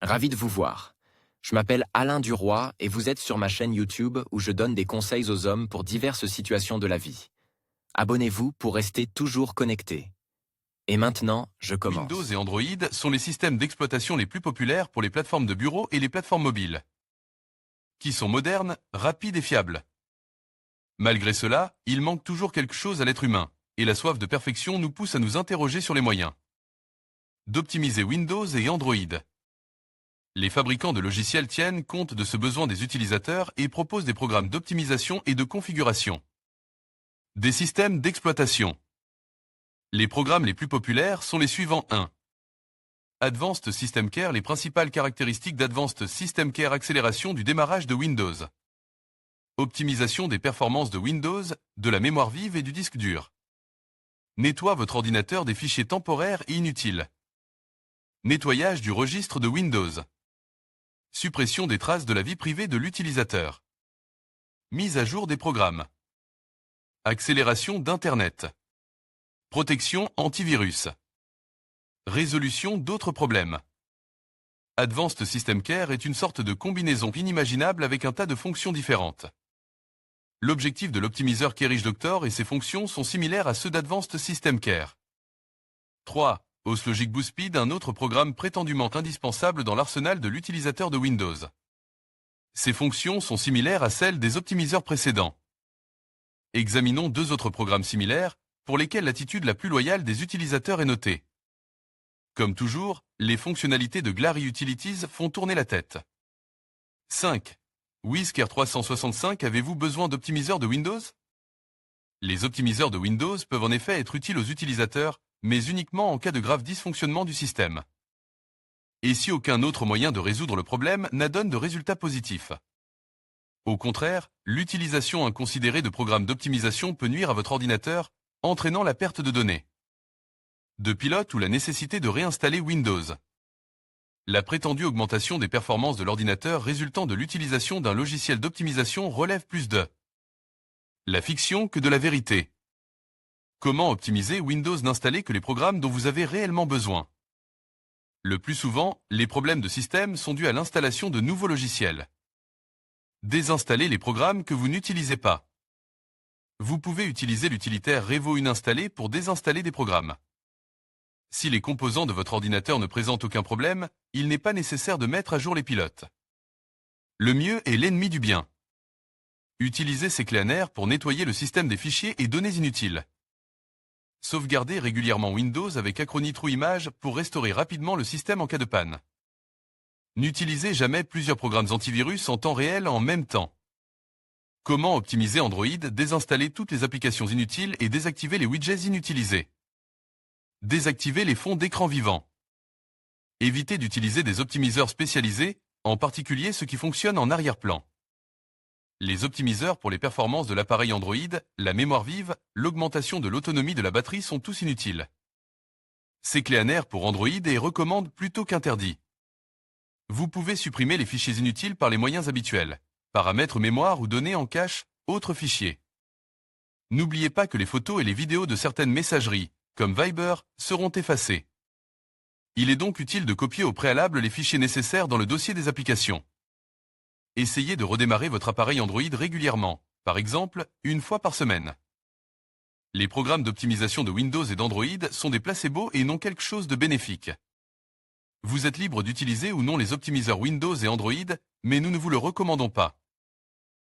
Ravi de vous voir. Je m'appelle Alain Duroy et vous êtes sur ma chaîne YouTube où je donne des conseils aux hommes pour diverses situations de la vie. Abonnez-vous pour rester toujours connecté. Et maintenant, je commence. Windows et Android sont les systèmes d'exploitation les plus populaires pour les plateformes de bureau et les plateformes mobiles, qui sont modernes, rapides et fiables. Malgré cela, il manque toujours quelque chose à l'être humain, et la soif de perfection nous pousse à nous interroger sur les moyens d'optimiser Windows et Android. Les fabricants de logiciels tiennent compte de ce besoin des utilisateurs et proposent des programmes d'optimisation et de configuration. Des systèmes d'exploitation. Les programmes les plus populaires sont les suivants. 1. Advanced System Care. Les principales caractéristiques d'Advanced System Care: accélération du démarrage de Windows, optimisation des performances de Windows, de la mémoire vive et du disque dur, nettoie votre ordinateur des fichiers temporaires et inutiles, nettoyage du registre de Windows, suppression des traces de la vie privée de l'utilisateur, mise à jour des programmes, accélération d'Internet, protection antivirus, résolution d'autres problèmes. Advanced System Care est une sorte de combinaison inimaginable avec un tas de fonctions différentes. L'objectif de l'optimiseur Kerridge Doctor et ses fonctions sont similaires à ceux d'Advanced System Care. 3. OS Logic Boost Speed, un autre programme prétendument indispensable dans l'arsenal de l'utilisateur de Windows. Ses fonctions sont similaires à celles des optimiseurs précédents. Examinons deux autres programmes similaires, pour lesquels l'attitude la plus loyale des utilisateurs est notée. Comme toujours, les fonctionnalités de Glary Utilities font tourner la tête. 5. WizCare 365. Avez-vous besoin d'optimiseurs de Windows? Les optimiseurs de Windows peuvent en effet être utiles aux utilisateurs, mais uniquement en cas de grave dysfonctionnement du système. Et si aucun autre moyen de résoudre le problème n'adonne de résultats positifs. Au contraire, l'utilisation inconsidérée de programmes d'optimisation peut nuire à votre ordinateur, entraînant la perte de données de pilote ou la nécessité de réinstaller Windows. La prétendue augmentation des performances de l'ordinateur résultant de l'utilisation d'un logiciel d'optimisation relève plus de la fiction que de la vérité. Comment optimiser Windows? N'installer que les programmes dont vous avez réellement besoin. Le plus souvent, les problèmes de système sont dus à l'installation de nouveaux logiciels. Désinstaller les programmes que vous n'utilisez pas. Vous pouvez utiliser l'utilitaire Revo Uninstaller pour désinstaller des programmes. Si les composants de votre ordinateur ne présentent aucun problème, il n'est pas nécessaire de mettre à jour les pilotes. Le mieux est l'ennemi du bien. Utilisez CCleaner pour nettoyer le système des fichiers et données inutiles. Sauvegardez régulièrement Windows avec Acronis True Image pour restaurer rapidement le système en cas de panne. N'utilisez jamais plusieurs programmes antivirus en temps réel en même temps. Comment optimiser Android? Désinstaller toutes les applications inutiles et désactiver les widgets inutilisés. Désactiver les fonds d'écran vivants. Évitez d'utiliser des optimiseurs spécialisés, en particulier ceux qui fonctionnent en arrière-plan. Les optimiseurs pour les performances de l'appareil Android, la mémoire vive, l'augmentation de l'autonomie de la batterie sont tous inutiles. CCleaner pour Android est recommande plutôt qu'interdit. Vous pouvez supprimer les fichiers inutiles par les moyens habituels. Paramètres mémoire ou données en cache, autres fichiers. N'oubliez pas que les photos et les vidéos de certaines messageries, comme Viber, seront effacées. Il est donc utile de copier au préalable les fichiers nécessaires dans le dossier des applications. Essayez de redémarrer votre appareil Android régulièrement, par exemple, une fois par semaine. Les programmes d'optimisation de Windows et d'Android sont des placebos et non quelque chose de bénéfique. Vous êtes libre d'utiliser ou non les optimiseurs Windows et Android, mais nous ne vous le recommandons pas.